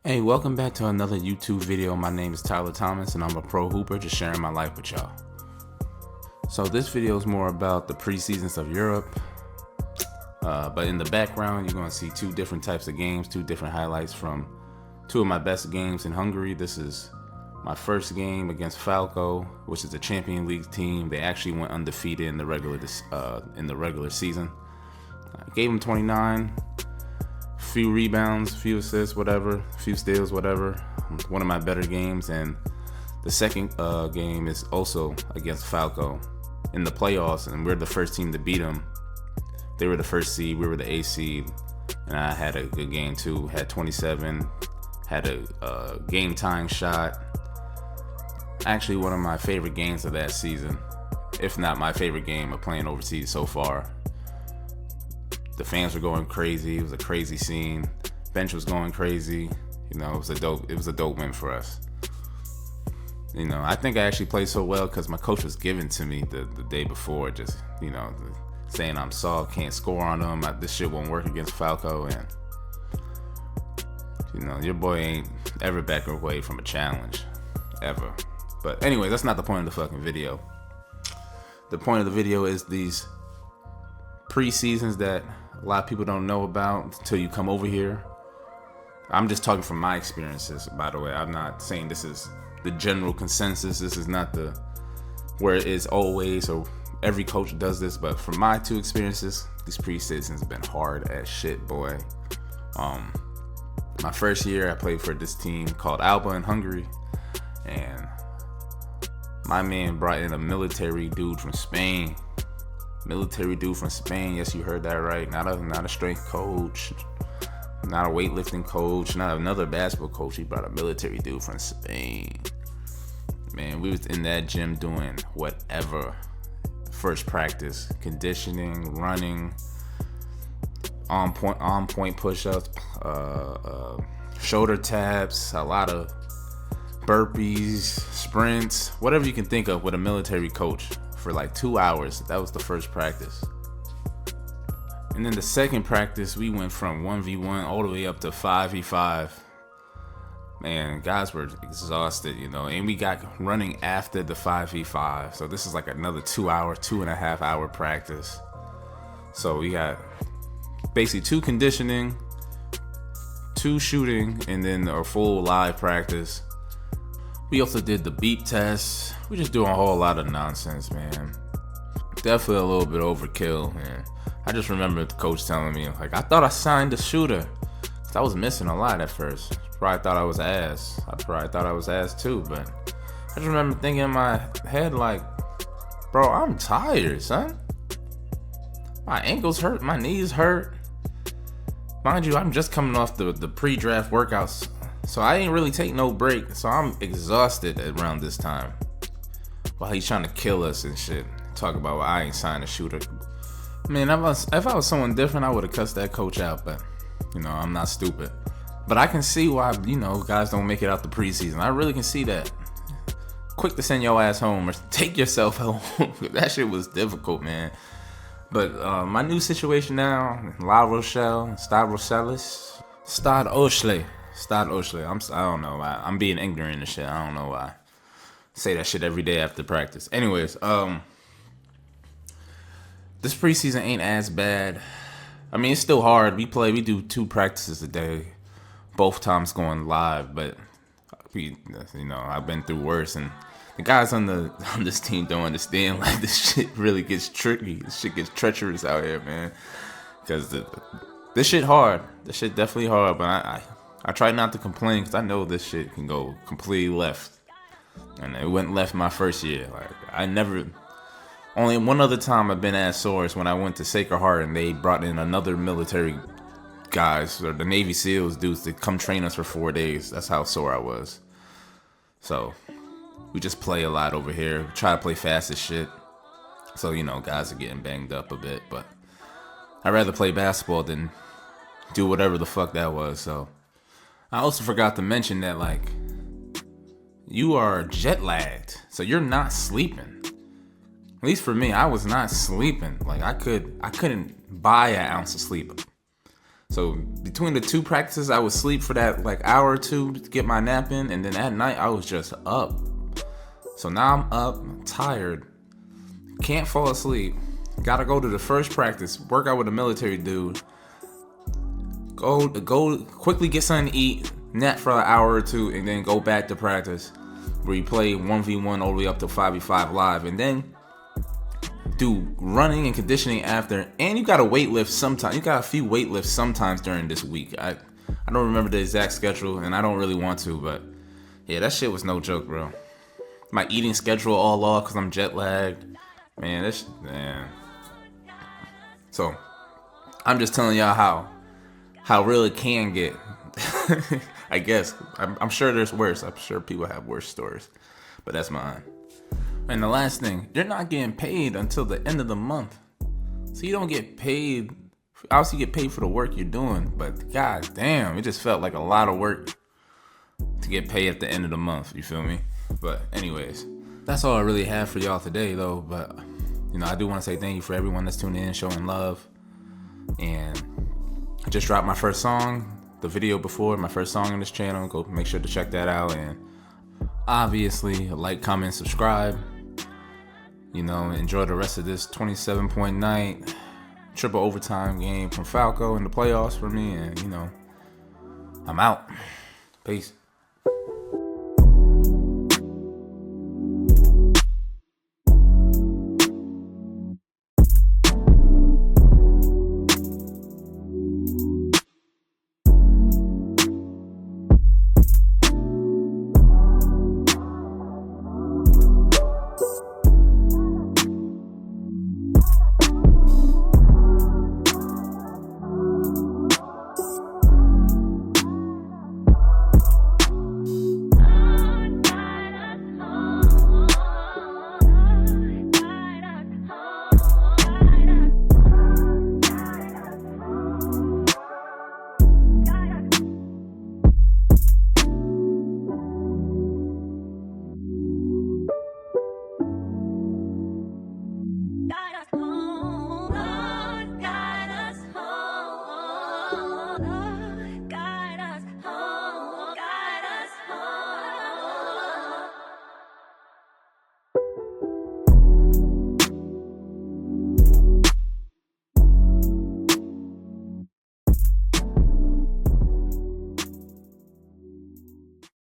Hey, welcome back to another YouTube video. My name is Tyler Thomas and I'm a pro hooper just sharing my life with y'all. So this video is more about the preseasons of Europe. But in the background, you're going to see two different types of games, two different highlights from two of my best games in Hungary. This is my first game against Falco, which is a Champions League team. They actually went undefeated in the regular season. I gave them 29. Few rebounds, few assists, whatever, few steals, whatever. One of my better games. And the second game is also against Falco in the playoffs, and we're the first team to beat them. They were the first seed, we were the 8th seed, and I had a good game too. Had 27, had a game tying shot. Actually, one of my favorite games of that season, if not my favorite game of playing overseas so far. The fans were going crazy. It was a crazy scene. Bench was going crazy. You know, it was a dope win for us. You know, I think I actually played so well because my coach was giving to me the day before, just, you know, saying I'm soft, can't score on them. This shit won't work against Falco, and you know, your boy ain't ever backing away from a challenge, ever. But anyway, that's not the point of the fucking video. The point of the video is these preseasons that a lot of people don't know about until you come over here. I'm just talking from my experiences, by the way. I'm not saying this is the general consensus. This is not the where it is always or every coach does this, but from my two experiences, these preseasons have been hard as shit, boy. My first year I played for this team called Alba in Hungary, and my man brought in a military dude from Spain. Yes, you heard that right. Not a strength coach, not a weightlifting coach, not another basketball coach. He brought a military dude from Spain. Man, we was in that gym doing whatever. First practice, conditioning, running, on point push-ups, shoulder taps, a lot of burpees, sprints, whatever you can think of with a military coach. For like 2 hours. That was the first practice. And then the second practice, we went from 1v1 all the way up to 5v5. Man, guys were exhausted, you know, and we got running after the 5v5. So this is like another 2.5 hour practice. So we got basically 2 conditioning, 2 shooting, and then a full live practice. We also did the beep test. We're just doing a whole lot of nonsense, man. Definitely a little bit overkill, man. I just remember the coach telling me, like, I thought I signed a shooter. Cause I was missing a lot at first. Probably thought I was ass. I probably thought I was ass too, but I just remember thinking in my head, like, bro, I'm tired, son. My ankles hurt, my knees hurt. Mind you, I'm just coming off the pre-draft workouts. So I ain't really take no break. So I'm exhausted around this time. While he's trying to kill us and shit. Talk about, well, I ain't signed a shooter. Man, if I was someone different, I would have cussed that coach out. But, you know, I'm not stupid. But I can see why, you know, guys don't make it out the preseason. I really can see that. Quick to send your ass home or take yourself home. That shit was difficult, man. But my new situation now, La Rochelle, Stade Oshley. I don't know why. I'm being ignorant and shit. I don't know why. Say that shit every day after practice. Anyways, this preseason ain't as bad. I mean, it's still hard. We do 2 practices a day, both times going live. But I've been through worse, and the guys on this team don't understand. Like, this shit really gets tricky. This shit gets treacherous out here, man. Because this shit hard. This shit definitely hard. But I try not to complain because I know this shit can go completely left. And it went left my first year. Like, only one other time I've been at Source when I went to Sacred Heart and they brought in another military guys, or the Navy SEALs dudes, to come train us for 4 days. That's how sore I was. So we just play a lot over here. We try to play fast as shit. So, you know, guys are getting banged up a bit. But I'd rather play basketball than do whatever the fuck that was. So I also forgot to mention that, like, you are jet lagged, so you're not sleeping. At least for me, I was not sleeping. Like, I couldn't buy an ounce of sleep. So between the 2 practices, I would sleep for that like hour or 2 to get my nap in, and then at night I was just up. So now I'm up, I'm tired, can't fall asleep. Gotta go to the first practice, work out with a military dude. Go quickly get something to eat, nap for an hour or 2, and then go back to practice where you play 1v1 all the way up to 5v5 live, and then do running and conditioning after. And you got to weight lift sometimes. You got a few weight lifts sometimes during this week. I don't remember the exact schedule, and I don't really want to, but yeah, that shit was no joke, bro. My eating schedule all off because I'm jet lagged. Man. So I'm just telling y'all how real it can get. I guess. I'm sure there's worse. I'm sure people have worse stories, but that's mine. And the last thing, you're not getting paid until the end of the month. So you don't get paid. Obviously, you get paid for the work you're doing, but god damn, it just felt like a lot of work to get paid at the end of the month. You feel me? But anyways, that's all I really have for y'all today, though. But I do want to say thank you for everyone that's tuning in, showing love. And I just dropped my first song, the video before my first song on this channel. Go make sure to check that out. And obviously, like, comment, subscribe. Enjoy the rest of this 27-point night triple overtime game from Falco in the playoffs for me. And I'm out. Peace.